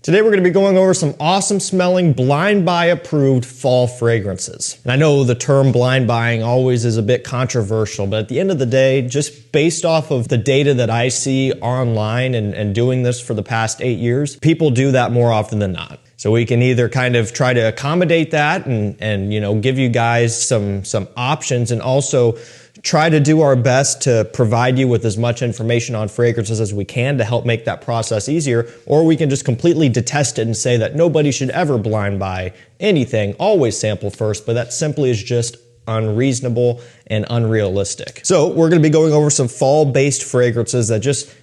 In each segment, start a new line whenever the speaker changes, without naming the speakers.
Today we're going to be going over some awesome smelling blind buy approved fall fragrances. And I know the term blind buying always is a bit controversial, but at the end of the day, just based off of the data that I see online and doing this for the past 8 years, people do that more often than not. So we can either kind of try to accommodate that and you know, give you guys some options, and also try to do our best to provide you with as much information on fragrances as we can to help make that process easier, or we can just completely detest it and say that nobody should ever blind buy anything, always sample first, but that simply is just unreasonable and unrealistic. So we're going to be going over some fall-based fragrances that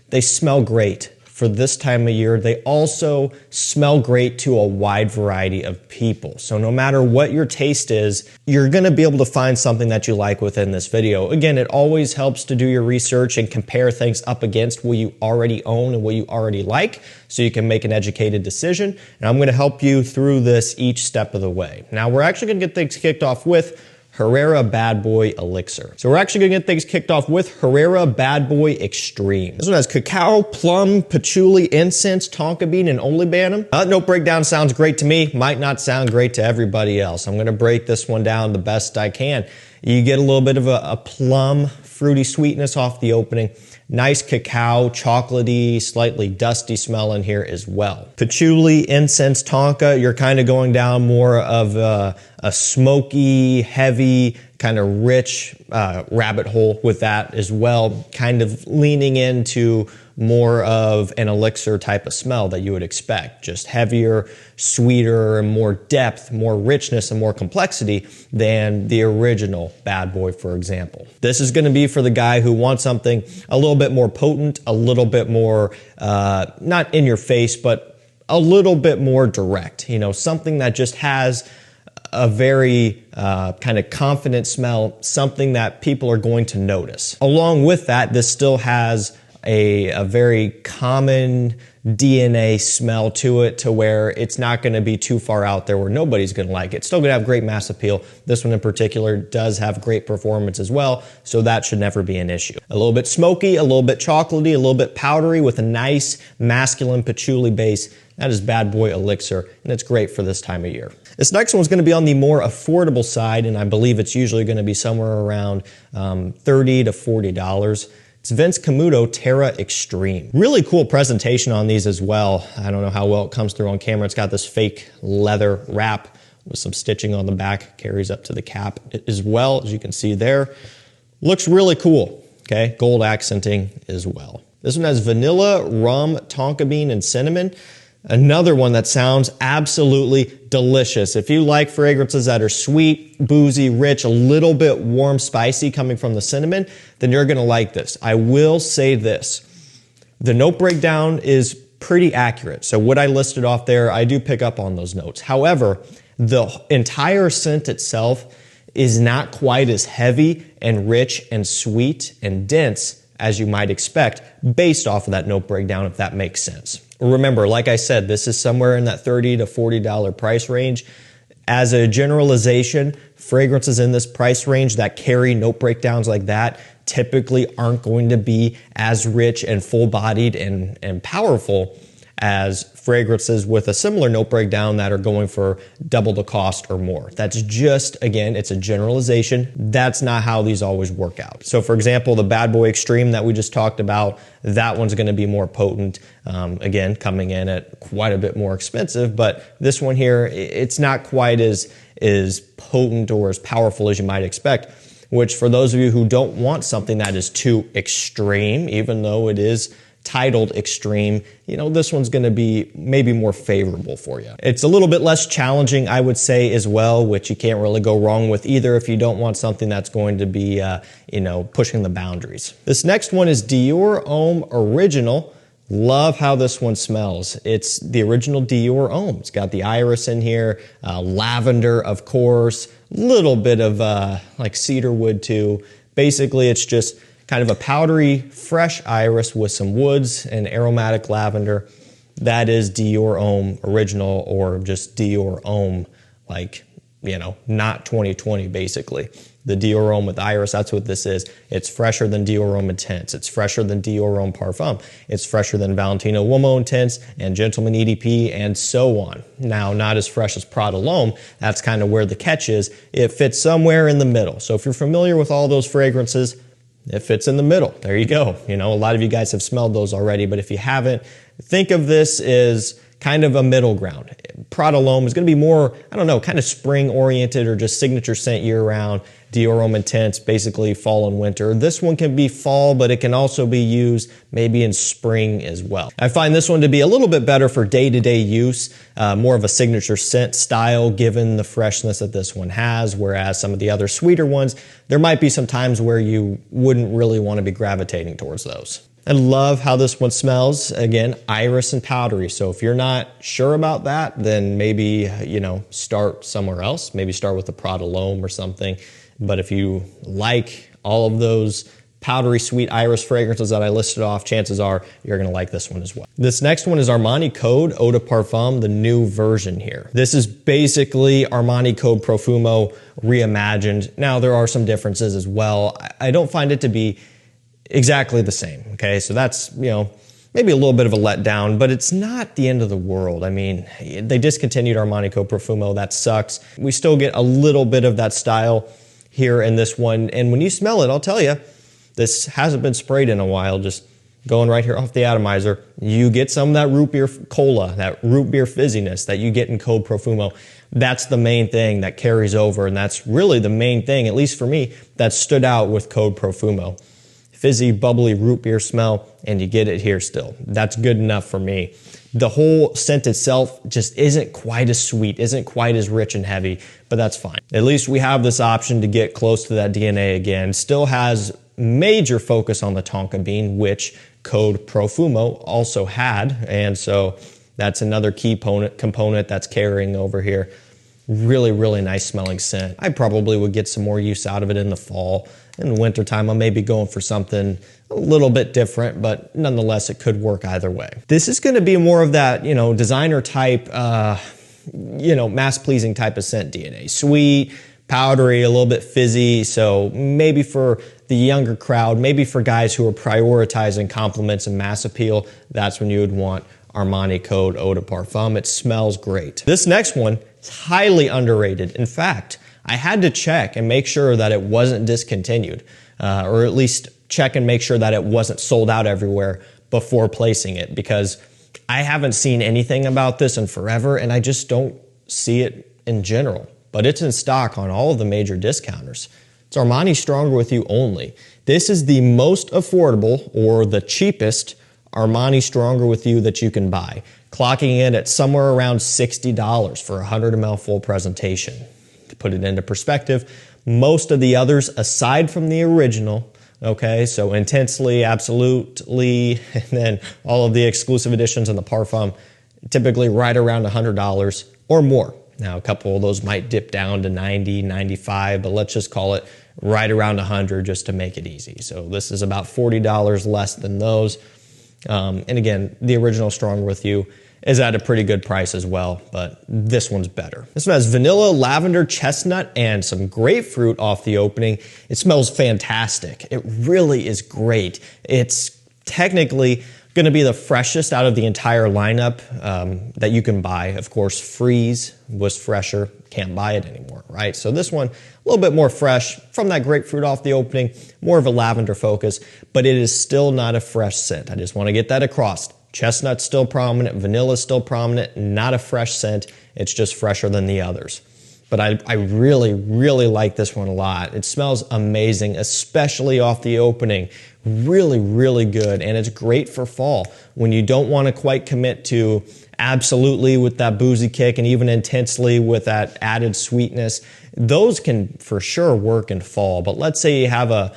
they smell great for this time of year. They also smell great to a wide variety of people. So no matter what your taste is, you're gonna be able to find something that you like within this video. Again, it always helps to do your research and compare things up against what you already own and what you already like, so you can make an educated decision. And I'm gonna help you through this each step of the way. Now, we're actually gonna get things kicked off with Herrera Bad Boy Elixir. So we're actually gonna get things kicked off with Herrera Bad Boy Extreme. This one has cacao, plum, patchouli, incense, tonka bean, and olibanum. Note breakdown sounds great to me, might not sound great to everybody else. I'm gonna break this one down the best I can. You get a little bit of a plum, fruity sweetness off the opening. Nice cacao, chocolatey, slightly dusty smell in here as well. Patchouli, incense, tonka, you're kind of going down more of a smoky, heavy, kind of rich rabbit hole with that as well, kind of leaning into more of an elixir type of smell that you would expect. Just heavier, sweeter, and more depth, more richness, and more complexity than the original Bad Boy, for example. This is gonna be for the guy who wants something a little bit more potent, a little bit more, not in your face, but a little bit more direct. You know, something that just has a very kind of confident smell, something that people are going to notice. Along with that, this still has a very common DNA smell to it, to where it's not going to be too far out there where nobody's going to like it. It's still going to have great mass appeal. This one in particular does have great performance as well, so that should never be an issue. A little bit smoky, a little bit chocolatey, a little bit powdery with a nice masculine patchouli base. That is Bad Boy Elixir, and it's great for this time of year. This next one's going to be on the more affordable side, and I believe it's usually going to be somewhere around $30 to $40. It's Vince Camuto Terra Extreme. Really cool presentation on these as well. I don't know how well it comes through on camera. It's got this fake leather wrap with some stitching on the back, carries up to the cap as well, as you can see there. Looks really cool, okay? Gold accenting as well. This one has vanilla, rum, tonka bean, and cinnamon. Another one that sounds absolutely delicious. If you like fragrances that are sweet, boozy, rich, a little bit warm, spicy coming from the cinnamon, then you're gonna like this. I will say this, the note breakdown is pretty accurate. So what I listed off there, I do pick up on those notes. However, the entire scent itself is not quite as heavy and rich and sweet and dense as you might expect based off of that note breakdown, if that makes sense. Remember, like I said, this is somewhere in that $30 to $40 price range. As a generalization, fragrances in this price range that carry note breakdowns like that typically aren't going to be as rich and full-bodied and powerful as fragrances with a similar note breakdown that are going for double the cost or more. That's just, again, it's a generalization. That's not how these always work out. So for example, the Bad Boy Extreme that we just talked about, that one's gonna be more potent. Again, coming in at quite a bit more expensive, but this one here, it's not quite as potent or as powerful as you might expect, which for those of you who don't want something that is too extreme, even though it is titled Extreme, you know, this one's gonna be maybe more favorable for you. It's a little bit less challenging, I would say, as well, which you can't really go wrong with either if you don't want something that's going to be, you know, pushing the boundaries. This next one is Dior Homme Original. Love how this one smells. It's the original Dior Homme. It's got the iris in here, lavender, of course, little bit of like cedar wood too. Basically, it's just kind of a powdery, fresh iris with some woods and aromatic lavender. That is Dior Homme Original, or just Dior Homme, like, you know, not 2020 basically. the Dior Homme with Iris, that's what this is. It's fresher than Dior Homme Intense. It's fresher than Dior Homme Parfum. It's fresher than Valentino Uomo Intense and Gentleman EDP and so on. Now, not as fresh as Prada L'Homme. That's kind of where the catch is. It fits somewhere in the middle. So if you're familiar with all those fragrances, it fits in the middle. There you go. You know, a lot of you guys have smelled those already, but if you haven't, think of this as kind of a middle ground. Prada L'Homme is going to be more, I don't know, kind of spring oriented or just signature scent year round. Dior Homme Intense, basically fall and winter. This one can be fall, but it can also be used maybe in spring as well. I find this one to be a little bit better for day-to-day use, more of a signature scent style given the freshness that this one has, whereas some of the other sweeter ones, there might be some times where you wouldn't really want to be gravitating towards those. I love how this one smells. Again, iris and powdery. So if you're not sure about that, then maybe, you know, start somewhere else. Maybe start with the Prada L'Homme or something. But if you like all of those powdery sweet iris fragrances that I listed off, chances are you're gonna like this one as well. This next one is Armani Code Eau de Parfum, the new version here. This is basically Armani Code Profumo reimagined. Now there are some differences as well. I don't find it to be exactly the same, okay? So that's, you know, maybe a little bit of a letdown, but it's not the end of the world. I mean, they discontinued Armani Code Profumo, that sucks. We still get a little bit of that style here in this one, and when you smell it, I'll tell you, this hasn't been sprayed in a while, just going right here off the atomizer. You get some of that root beer cola, that root beer fizziness that you get in Code Profumo. That's the main thing that carries over, and that's really the main thing, at least for me, that stood out with Code Profumo. Fizzy, bubbly root beer smell, and you get it here still. That's good enough for me. The whole scent itself just isn't quite as sweet, isn't quite as rich and heavy, but that's fine. At least we have this option to get close to that DNA again. Still has major focus on the tonka bean, which Code Profumo also had, and so that's another key component that's carrying over here. Really, really nice smelling scent. I probably would get some more use out of it in the fall. In the wintertime, I may be going for something a little bit different, but nonetheless, it could work either way. This is gonna be more of that, you know, designer type, you know, mass-pleasing type of scent DNA. Sweet, powdery, a little bit fizzy, so maybe for the younger crowd, maybe for guys who are prioritizing compliments and mass appeal, that's when you would want Armani Code Eau de Parfum. It smells great. This next one is highly underrated. In fact, I had to check and make sure that it wasn't discontinued, or at least check and make sure that it wasn't sold out everywhere before placing it, because I haven't seen anything about this in forever, and I just don't see it in general. But it's in stock on all of the major discounters. It's Armani Stronger With You only. This is the most affordable or the cheapest Armani Stronger With You that you can buy, clocking in at somewhere around $60 for a 100 ml full presentation. To put it into perspective, most of the others, aside from the original, okay, so Intensely, Absolutely, and then all of the exclusive editions and the Parfum, typically right around $100 or more. Now, a couple of those might dip down to 90, 95, but let's just call it right around 100 just to make it easy. So this is about $40 less than those. And again, the original Stronger With You is at a pretty good price as well, but this one's better. This one has vanilla, lavender, chestnut, and some grapefruit off the opening. It smells fantastic. It really is great. It's technically going to be the freshest out of the entire lineup that you can buy. Of course, Freeze was fresher. Can't buy it anymore, right? So this one, a little bit more fresh from that grapefruit off the opening, more of a lavender focus, but it is still not a fresh scent. I just want to get that across. Chestnut's still prominent, vanilla's still prominent, not a fresh scent. It's just fresher than the others. But I really, really like this one a lot. It smells amazing, especially off the opening. Really, really good, and it's great for fall when you don't want to quite commit to Absolutely with that boozy kick and even Intensely with that added sweetness. Those can for sure work in fall, but let's say you have a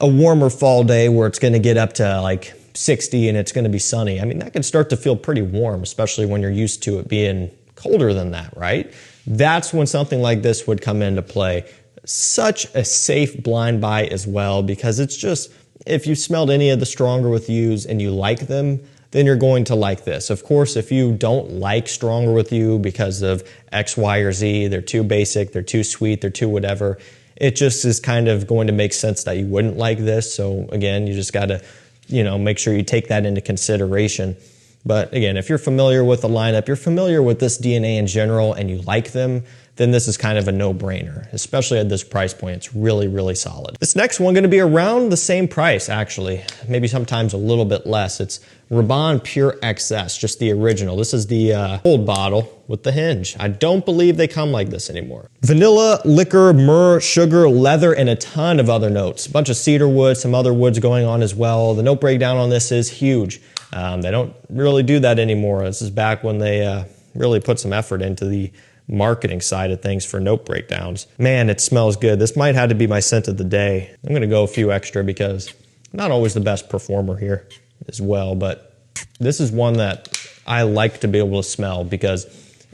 warmer fall day where it's going to get up to like 60 and it's going to be sunny. I mean, that can start to feel pretty warm, especially when you're used to it being colder than that, right? That's when something like this would come into play. Such a safe blind buy as well, because it's just, if you smelled any of the Stronger With Yous and you like them, then you're going to like this. Of course, if you don't like Stronger With You because of X, Y, or Z, they're too basic, they're too sweet, they're too whatever, it just is kind of going to make sense that you wouldn't like this. So again, you just got to, make sure you take that into consideration. But again, if you're familiar with the lineup, you're familiar with this DNA in general, and you like them, then this is kind of a no-brainer, especially at this price point. It's really, really solid. This next one going to be around the same price, actually, maybe sometimes a little bit less. It's Rabanne Pure XS, just the original. This is the old bottle with the hinge. I don't believe they come like this anymore. Vanilla, liquor, myrrh, sugar, leather, and a ton of other notes. A bunch of cedar wood, some other woods going on as well. The note breakdown on this is huge. They don't really do that anymore. This is back when they really put some effort into the marketing side of things for note breakdowns. Man, it smells good. This might have to be my scent of the day. I'm going to go a few extra because I'm not always the best performer here as well, but this is one that I like to be able to smell because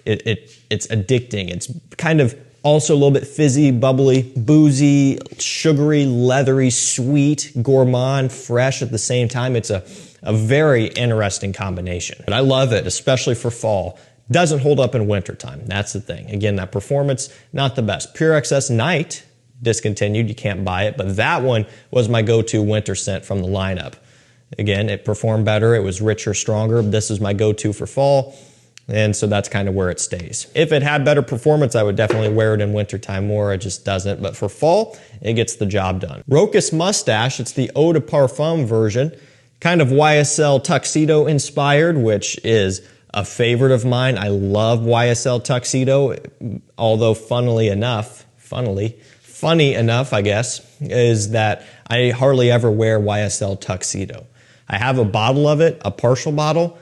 it's addicting. It's kind of also a little bit fizzy, bubbly, boozy, sugary, leathery, sweet, gourmand, fresh at the same time. It's a very interesting combination. But I love it, especially for fall. Doesn't hold up in wintertime. That's the thing. Again, that performance, not the best. Pure XS Night, discontinued. You can't buy it. But that one was my go-to winter scent from the lineup. Again, it performed better. It was richer, stronger. This is my go-to for fall. And so that's kind of where it stays. If it had better performance, I would definitely wear it in wintertime more. It just doesn't. But for fall, it gets the job done. Rochas Moustache, it's the Eau de Parfum version. Kind of YSL tuxedo inspired, which is a favorite of mine. I love YSL tuxedo, although funny enough, I guess, is that I hardly ever wear YSL tuxedo. I have a bottle of it, a partial bottle.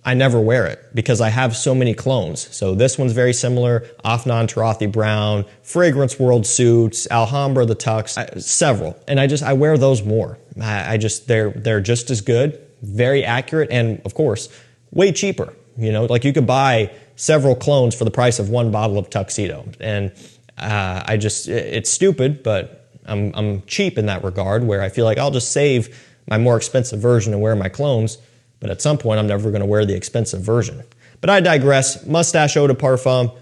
I never wear it because I have so many clones. So this one's very similar, Afnan Tarathi Brown, Fragrance World Suits, Alhambra the Tux, several. And I wear those more. They're just as good, very accurate, and of course, way cheaper. Like you could buy several clones for the price of one bottle of tuxedo. And it's stupid, but I'm cheap in that regard where I feel like I'll just save my more expensive version and wear my clones. But at some point, I'm never going to wear the expensive version. But I digress. Moustache Eau de Parfum,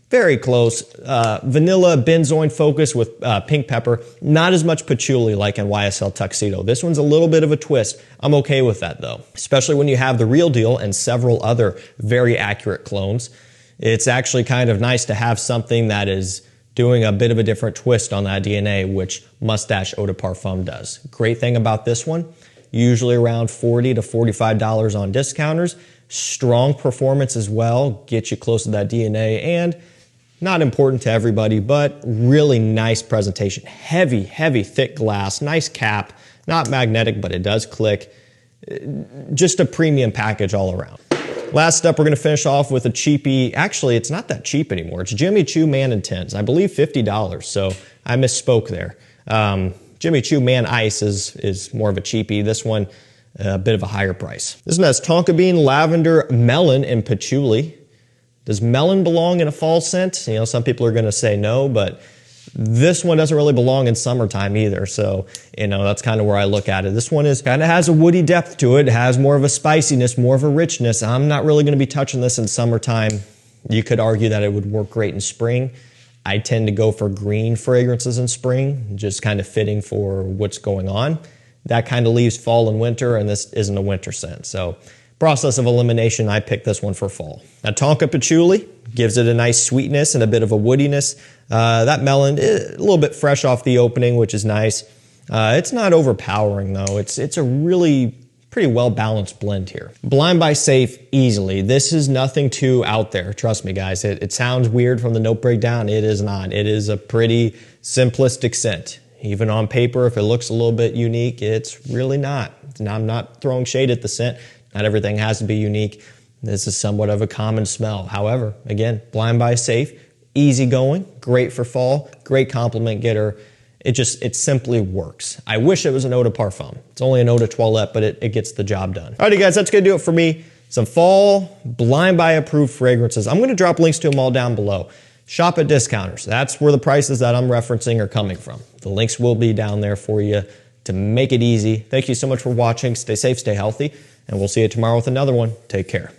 very close. Vanilla benzoin focus with pink pepper. Not as much patchouli like in YSL Tuxedo. This one's a little bit of a twist. I'm okay with that though, especially when you have the real deal and several other very accurate clones. It's actually kind of nice to have something that is doing a bit of a different twist on that DNA, which Moustache Eau de Parfum does. Great thing about this one, usually around $40 to $45 on discounters. Strong performance as well, get you close to that DNA, and not important to everybody, but really nice presentation. Heavy, thick glass, nice cap, not magnetic, but it does click. Just a premium package all around. Last up, we're going to finish off with a cheapie. Actually, it's not that cheap anymore. It's Jimmy Choo Man Intense. I believe $50, so I misspoke there. Jimmy Choo Man Ice is more of a cheapie. This one, a bit of a higher price. This one has tonka bean, lavender, melon, and patchouli. Does melon belong in a fall scent? Some people are going to say no, but this one doesn't really belong in summertime either. So, that's kind of where I look at it. This one kind of has a woody depth to it. It has more of a spiciness, more of a richness. I'm not really going to be touching this in summertime. You could argue that it would work great in spring. I tend to go for green fragrances in spring, just kind of fitting for what's going on. That kind of leaves fall and winter, and this isn't a winter scent. So, process of elimination, I picked this one for fall. Now, tonka patchouli gives it a nice sweetness and a bit of a woodiness. That melon, a little bit fresh off the opening, which is nice. It's not overpowering, though. It's a really pretty well-balanced blend here. Blind Buy safe easily. This is nothing too out there. Trust me, guys. It sounds weird from the note breakdown. It is not. It is a pretty simplistic scent. Even on paper, if it looks a little bit unique, it's really not. I'm not throwing shade at the scent. Not everything has to be unique. This is somewhat of a common smell. However, again, Blind Buy safe, easy going, great for fall, great compliment getter. It simply works. I wish it was an eau de parfum. It's only an eau de toilette, but it gets the job done. Alrighty guys, that's gonna do it for me. Some fall Blind Buy approved fragrances. I'm gonna drop links to them all down below. Shop at discounters. That's where the prices that I'm referencing are coming from. The links will be down there for you to make it easy. Thank you so much for watching. Stay safe, stay healthy, and we'll see you tomorrow with another one. Take care.